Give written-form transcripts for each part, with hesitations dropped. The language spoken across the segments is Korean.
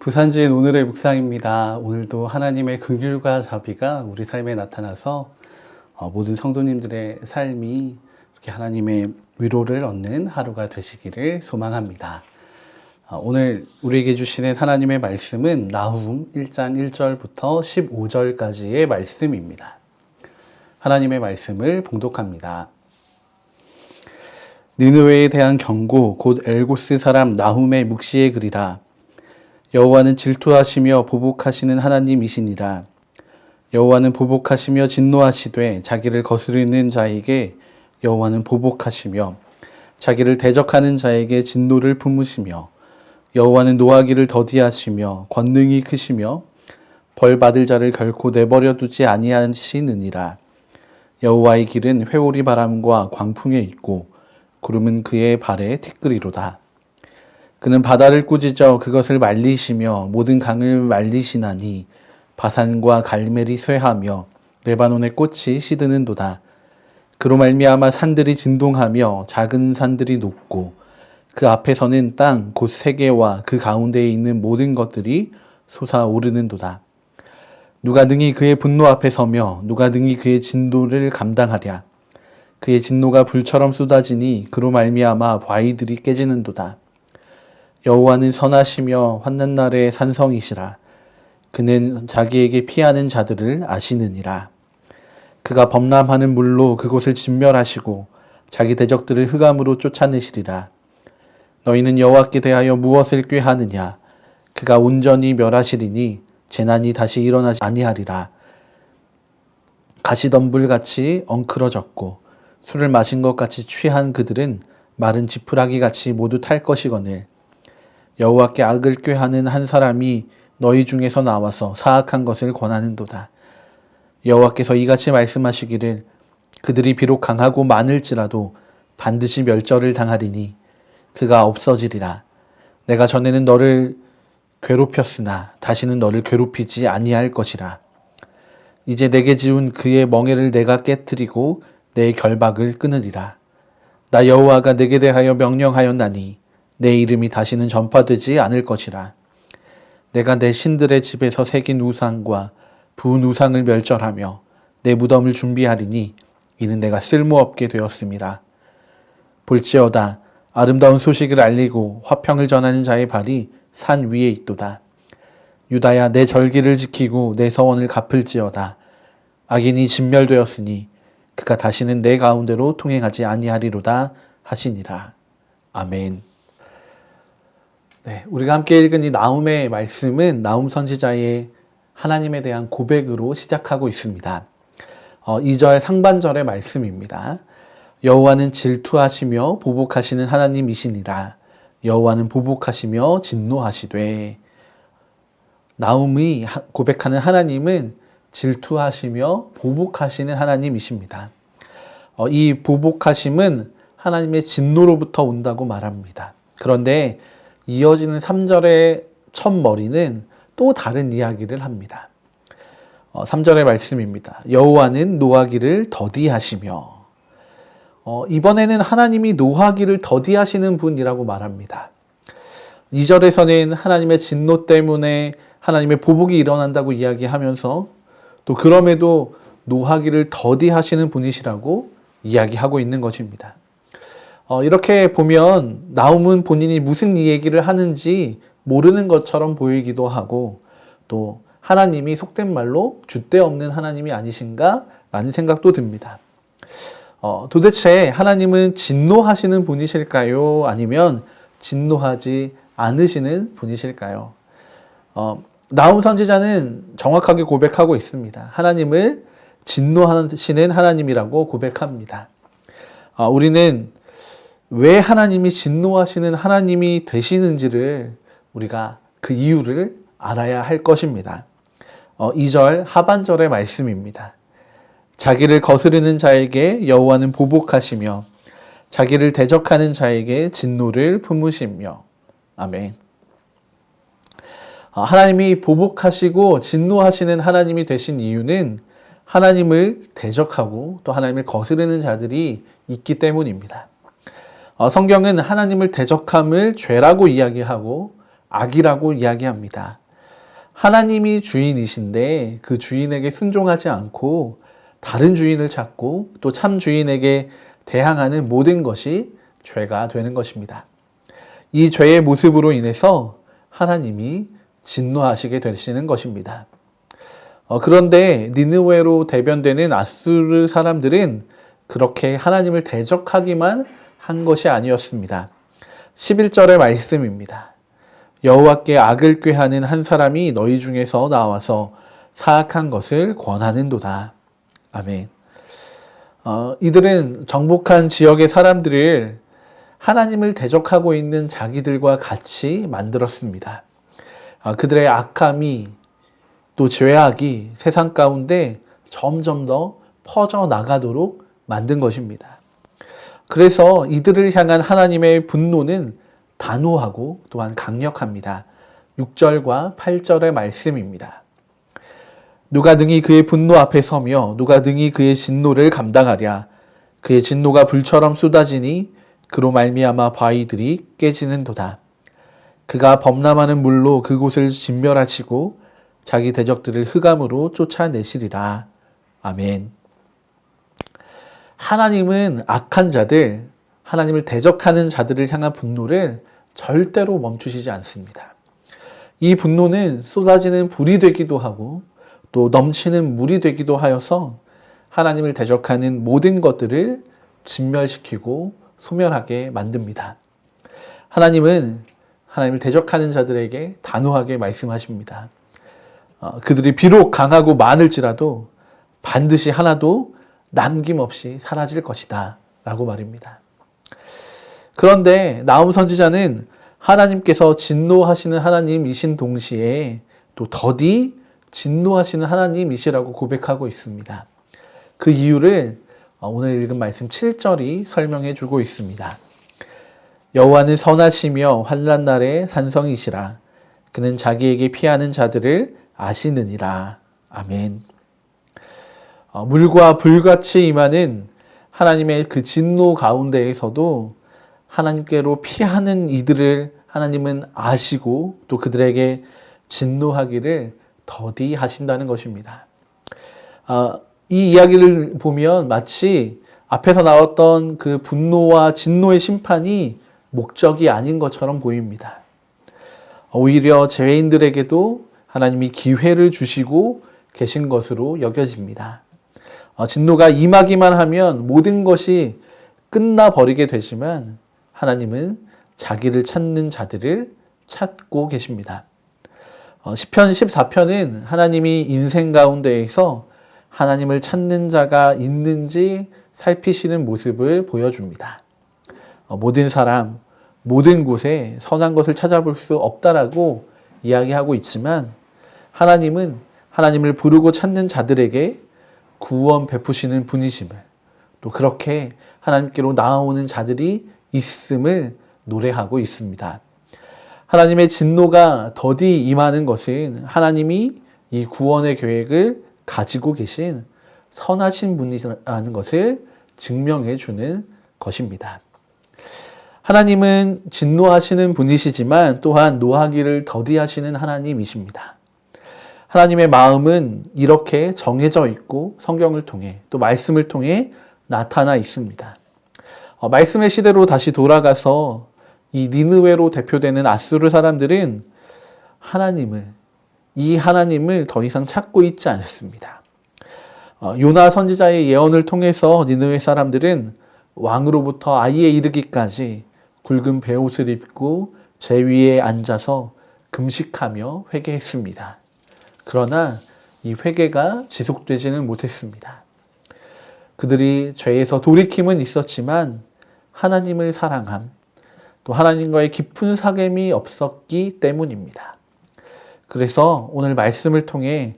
부산지인 오늘의 묵상입니다. 오늘도 하나님의 긍휼과 자비가 우리 삶에 나타나서 모든 성도님들의 삶이 이렇게 하나님의 위로를 얻는 하루가 되시기를 소망합니다. 오늘 우리에게 주시는 하나님의 말씀은 나훔 1장 1절부터 15절까지의 말씀입니다. 하나님의 말씀을 봉독합니다. 느느웨에 대한 경고 곧 엘고스 사람 나훔의 묵시의 글이라. 여호와는 질투하시며 보복하시는 하나님이시니라. 여호와는 보복하시며 진노하시되 자기를 거스르는 자에게 여호와는 보복하시며 자기를 대적하는 자에게 진노를 품으시며 여호와는 노하기를 더디하시며 권능이 크시며 벌 받을 자를 결코 내버려 두지 아니하시느니라. 여호와의 길은 회오리 바람과 광풍에 있고 구름은 그의 발에 티끌이로다. 그는 바다를 꾸짖어 그것을 말리시며 모든 강을 말리시나니 바산과 갈멜이 쇠하며 레바논의 꽃이 시드는도다. 그로 말미암아 산들이 진동하며 작은 산들이 높고 그 앞에서는 땅 곧 세계와 그 가운데에 있는 모든 것들이 솟아오르는도다. 누가 능히 그의 분노 앞에 서며 누가 능히 그의 진노를 감당하랴. 그의 진노가 불처럼 쏟아지니 그로 말미암아 바위들이 깨지는도다. 여호와는 선하시며 환난날의 산성이시라. 그는 자기에게 피하는 자들을 아시느니라. 그가 범람하는 물로 그곳을 진멸하시고 자기 대적들을 흑암으로 쫓아내시리라. 너희는 여호와께 대하여 무엇을 꾀하느냐. 그가 온전히 멸하시리니 재난이 다시 일어나지 아니하리라. 가시덤불같이 엉클어졌고 술을 마신 것 같이 취한 그들은 마른 지푸라기같이 모두 탈 것이거늘 여호와께 악을 꾀하는 한 사람이 너희 중에서 나와서 사악한 것을 권하는도다. 여호와께서 이같이 말씀하시기를 그들이 비록 강하고 많을지라도 반드시 멸절을 당하리니 그가 없어지리라. 내가 전에는 너를 괴롭혔으나 다시는 너를 괴롭히지 아니할 것이라. 이제 내게 지운 그의 멍에를 내가 깨뜨리고 내 결박을 끊으리라. 나 여호와가 내게 대하여 명령하였나니 내 이름이 다시는 전파되지 않을 것이라. 내가 내 신들의 집에서 새긴 우상과 부은 우상을 멸절하며 내 무덤을 준비하리니 이는 내가 쓸모없게 되었습니다. 볼지어다 아름다운 소식을 알리고 화평을 전하는 자의 발이 산 위에 있도다. 유다야 내 절기를 지키고 내 서원을 갚을지어다. 악인이 진멸되었으니 그가 다시는 내 가운데로 통행하지 아니하리로다 하시니라. 아멘. 네, 우리가 함께 읽은 이 나훔의 말씀은 나훔 선지자의 하나님에 대한 고백으로 시작하고 있습니다. 2절 상반절의 말씀입니다. 여호와는 질투하시며 보복하시는 하나님이시니라. 여호와는 보복하시며 진노하시되. 나훔이 고백하는 하나님은 질투하시며 보복하시는 하나님이십니다. 이 보복하심은 하나님의 진노로부터 온다고 말합니다. 그런데 이어지는 3절의 첫 머리는 또 다른 이야기를 합니다. 3절의 말씀입니다. 여호와는 노하기를 더디하시며. 이번에는 하나님이 노하기를 더디하시는 분이라고 말합니다. 2절에서는 하나님의 진노 때문에 하나님의 보복이 일어난다고 이야기하면서 또 그럼에도 노하기를 더디하시는 분이시라고 이야기하고 있는 것입니다. 이렇게 보면 나훔은 본인이 무슨 얘기를 하는지 모르는 것처럼 보이기도 하고 또 하나님이 속된 말로 줏대 없는 하나님이 아니신가 라는 생각도 듭니다. 도대체 하나님은 진노하시는 분이실까요? 아니면 진노하지 않으시는 분이실까요? 나훔 선지자는 정확하게 고백하고 있습니다. 하나님을 진노하시는 하나님이라고 고백합니다. 우리는 왜 하나님이 진노하시는 하나님이 되시는지를 우리가 그 이유를 알아야 할 것입니다. 2절 하반절의 말씀입니다. 자기를 거스르는 자에게 여호와는 보복하시며 자기를 대적하는 자에게 진노를 품으시며. 아멘. 하나님이 보복하시고 진노하시는 하나님이 되신 이유는 하나님을 대적하고 또 하나님을 거스르는 자들이 있기 때문입니다. 성경은 하나님을 대적함을 죄라고 이야기하고 악이라고 이야기합니다. 하나님이 주인이신데 그 주인에게 순종하지 않고 다른 주인을 찾고 또 참 주인에게 대항하는 모든 것이 죄가 되는 것입니다. 이 죄의 모습으로 인해서 하나님이 진노하시게 되시는 것입니다. 그런데 니느웨로 대변되는 아수르 사람들은 그렇게 하나님을 대적하기만 한 것이 아니었습니다. 11절의 말씀입니다. 여호와께 악을 꾀하는 한 사람이 너희 중에서 나와서 사악한 것을 권하는도다. 아멘. 이들은 정복한 지역의 사람들을 하나님을 대적하고 있는 자기들과 같이 만들었습니다. 그들의 악함이 또 죄악이 세상 가운데 점점 더 퍼져나가도록 만든 것입니다. 그래서 이들을 향한 하나님의 분노는 단호하고 또한 강력합니다. 6절과 8절의 말씀입니다. 누가 능히 그의 분노 앞에 서며 누가 능히 그의 진노를 감당하랴. 그의 진노가 불처럼 쏟아지니 그로 말미암아 바위들이 깨지는도다. 그가 범람하는 물로 그곳을 진멸하시고 자기 대적들을 흑암으로 쫓아내시리라. 아멘. 하나님은 악한 자들, 하나님을 대적하는 자들을 향한 분노를 절대로 멈추시지 않습니다. 이 분노는 쏟아지는 불이 되기도 하고 또 넘치는 물이 되기도 하여서 하나님을 대적하는 모든 것들을 진멸시키고 소멸하게 만듭니다. 하나님은 하나님을 대적하는 자들에게 단호하게 말씀하십니다. 그들이 비록 강하고 많을지라도 반드시 하나도 남김없이 사라질 것이다 라고 말입니다. 그런데 나훔 선지자는 하나님께서 진노하시는 하나님이신 동시에 또 더디 진노하시는 하나님이시라고 고백하고 있습니다. 그 이유를 오늘 읽은 말씀 7절이 설명해 주고 있습니다. 여호와는 선하시며 환난 날에 산성이시라. 그는 자기에게 피하는 자들을 아시느니라. 아멘. 물과 불같이 임하는 하나님의 그 진노 가운데에서도 하나님께로 피하는 이들을 하나님은 아시고 또 그들에게 진노하기를 더디 하신다는 것입니다. 이 이야기를 보면 마치 앞에서 나왔던 그 분노와 진노의 심판이 목적이 아닌 것처럼 보입니다. 오히려 죄인들에게도 하나님이 기회를 주시고 계신 것으로 여겨집니다. 진노가 임하기만 하면 모든 것이 끝나버리게 되지만 하나님은 자기를 찾는 자들을 찾고 계십니다. 시편 14편은 하나님이 인생 가운데에서 하나님을 찾는 자가 있는지 살피시는 모습을 보여줍니다. 모든 사람, 모든 곳에 선한 것을 찾아볼 수 없다라고 이야기하고 있지만 하나님은 하나님을 부르고 찾는 자들에게 구원 베푸시는 분이심을 또 그렇게 하나님께로 나아오는 자들이 있음을 노래하고 있습니다. 하나님의 진노가 더디 임하는 것은 하나님이 이 구원의 계획을 가지고 계신 선하신 분이라는 것을 증명해 주는 것입니다. 하나님은 진노하시는 분이시지만 또한 노하기를 더디하시는 하나님이십니다. 하나님의 마음은 이렇게 정해져 있고 성경을 통해 또 말씀을 통해 나타나 있습니다. 말씀의 시대로 다시 돌아가서 이 니느웨로 대표되는 아수르 사람들은 이 하나님을 더 이상 찾고 있지 않습니다. 요나 선지자의 예언을 통해서 니느웨 사람들은 왕으로부터 아이에 이르기까지 굵은 베옷을 입고 제 위에 앉아서 금식하며 회개했습니다. 그러나 이 회개가 지속되지는 못했습니다. 그들이 죄에서 돌이킴은 있었지만 하나님을 사랑함, 또 하나님과의 깊은 사귐이 없었기 때문입니다. 그래서 오늘 말씀을 통해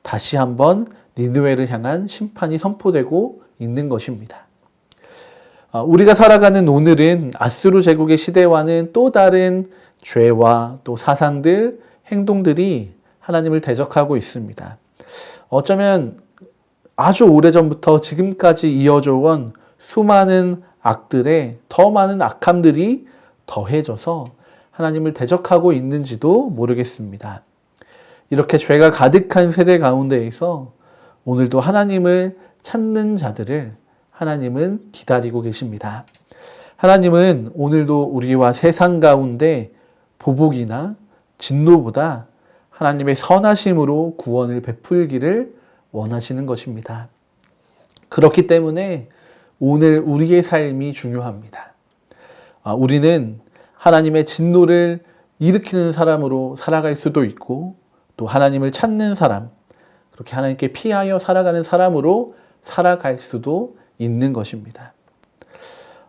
다시 한번 니느웨를 향한 심판이 선포되고 있는 것입니다. 우리가 살아가는 오늘은 아수르 제국의 시대와는 또 다른 죄와 또 사상들, 행동들이 하나님을 대적하고 있습니다. 어쩌면 아주 오래전부터 지금까지 이어져 온 수많은 악들의 더 많은 악함들이 더해져서 하나님을 대적하고 있는지도 모르겠습니다. 이렇게 죄가 가득한 세대 가운데에서 오늘도 하나님을 찾는 자들을 하나님은 기다리고 계십니다. 하나님은 오늘도 우리와 세상 가운데 보복이나 진노보다 하나님의 선하심으로 구원을 베풀기를 원하시는 것입니다. 그렇기 때문에 오늘 우리의 삶이 중요합니다. 우리는 하나님의 진노를 일으키는 사람으로 살아갈 수도 있고 또 하나님을 찾는 사람, 그렇게 하나님께 피하여 살아가는 사람으로 살아갈 수도 있는 것입니다.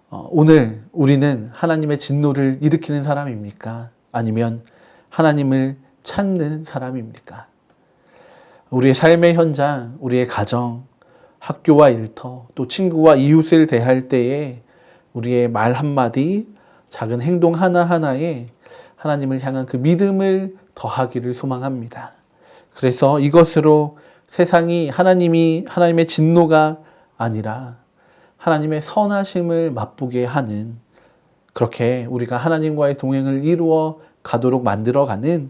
오늘 우리는 하나님의 진노를 일으키는 사람입니까? 아니면 하나님을 찾는 사람입니까? 우리의 삶의 현장, 우리의 가정, 학교와 일터, 또 친구와 이웃을 대할 때에 우리의 말 한마디, 작은 행동 하나하나에 하나님을 향한 그 믿음을 더하기를 소망합니다. 그래서 이것으로 세상이 하나님의 진노가 아니라 하나님의 선하심을 맛보게 하는, 그렇게 우리가 하나님과의 동행을 이루어 가도록 만들어가는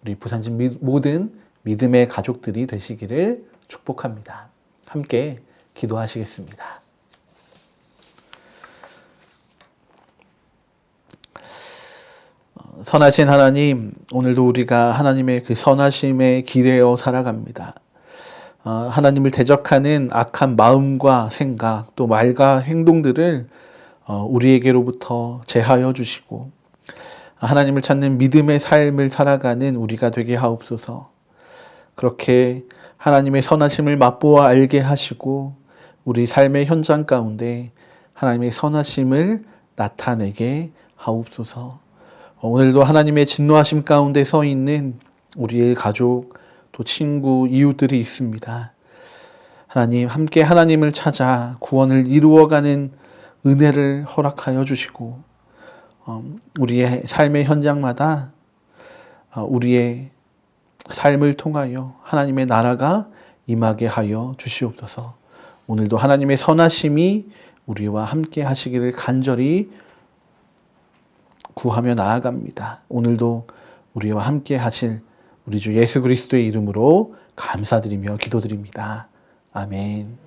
우리 부산진 모든 믿음의 가족들이 되시기를 축복합니다. 함께 기도하시겠습니다. 선하신 하나님, 오늘도 우리가 하나님의 그 선하심에 기대어 살아갑니다. 하나님을 대적하는 악한 마음과 생각, 또 말과 행동들을 우리에게로부터 제하여 주시고 하나님을 찾는 믿음의 삶을 살아가는 우리가 되게 하옵소서. 그렇게 하나님의 선하심을 맛보아 알게 하시고 우리 삶의 현장 가운데 하나님의 선하심을 나타내게 하옵소서. 오늘도 하나님의 진노하심 가운데 서 있는 우리의 가족, 또 친구, 이웃들이 있습니다. 하나님, 함께 하나님을 찾아 구원을 이루어가는 은혜를 허락하여 주시고 우리의 삶의 현장마다 우리의 삶을 통하여 하나님의 나라가 임하게 하여 주시옵소서. 오늘도 하나님의 선하심이 우리와 함께 하시기를 간절히 구하며 나아갑니다. 오늘도 우리와 함께 하실 우리 주 예수 그리스도의 이름으로 감사드리며 기도드립니다. 아멘.